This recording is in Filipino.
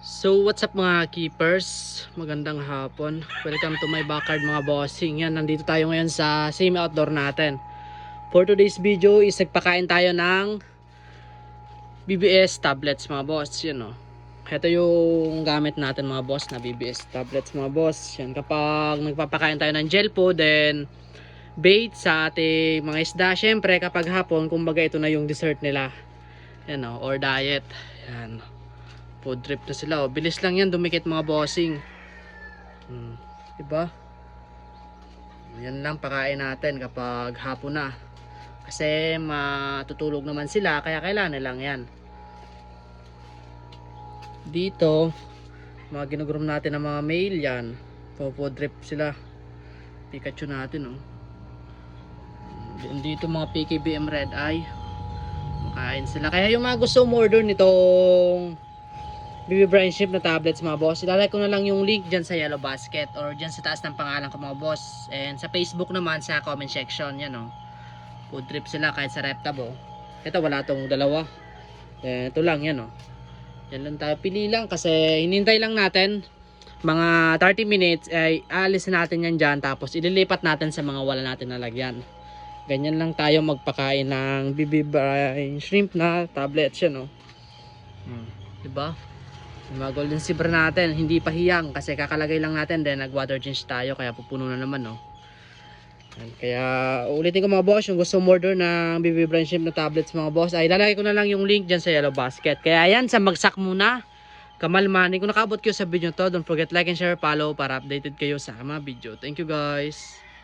So what's up mga keepers, magandang hapon, welcome to my backyard mga bossing. Yan, nandito tayo ngayon sa same outdoor natin. For today's video is nagpakain tayo ng BBS tablets mga boss. Yan o, ito yung gamit natin mga boss na BBS tablets mga boss. Yan, kapag nagpapakain tayo ng gel po, then bait sa ating mga isda, syempre kapag hapon, kumbaga ito na yung dessert nila. Yan o, or diet. Yan, food trip na sila. Oh. Bilis lang yan dumikit mga bossing. Diba? Yan lang pakain natin kapag hapon na. Kasi matutulog naman sila, kaya kailangan lang yan. Dito, mga ginugroom natin ng mga male yan. Food trip sila. Pikachu natin. Oh. Dito mga PKBM Red Eye. Makain sila. Kaya yung mga gusto umorder nitong BB Brine Shrimp na tablets mga boss, ilalagay ko na lang yung link dyan sa yellow basket or dyan sa taas ng pangalan ko mga boss, and sa Facebook naman sa comment section. Yan o, food trip sila kahit sa Reptab o. Ito wala tong dalawa, ito lang yan o. Yan lang tayo, pili lang kasi hinintay lang natin mga 30 minutes ay aalisin natin yan dyan, tapos ililipat natin sa mga wala natin nalagyan. Ganyan lang tayo magpakain ng BB Brine Shrimp na tablets. Yan o, diba? Yung mga golden zebra natin hindi pa hiyang kasi kakalagay lang natin, then nag water change tayo kaya pupuno na naman, no? Kaya ulitin ko mga boss, yung gusto order ng BB Brine Shrimp na tablets mga boss, ay lalagay ko na lang yung link dyan sa yellow basket. Kaya yan, sa magsak muna, kamalmani. Kung nakabot kayo sa video to, don't forget like and share, follow para updated kayo sa mga video. Thank you guys.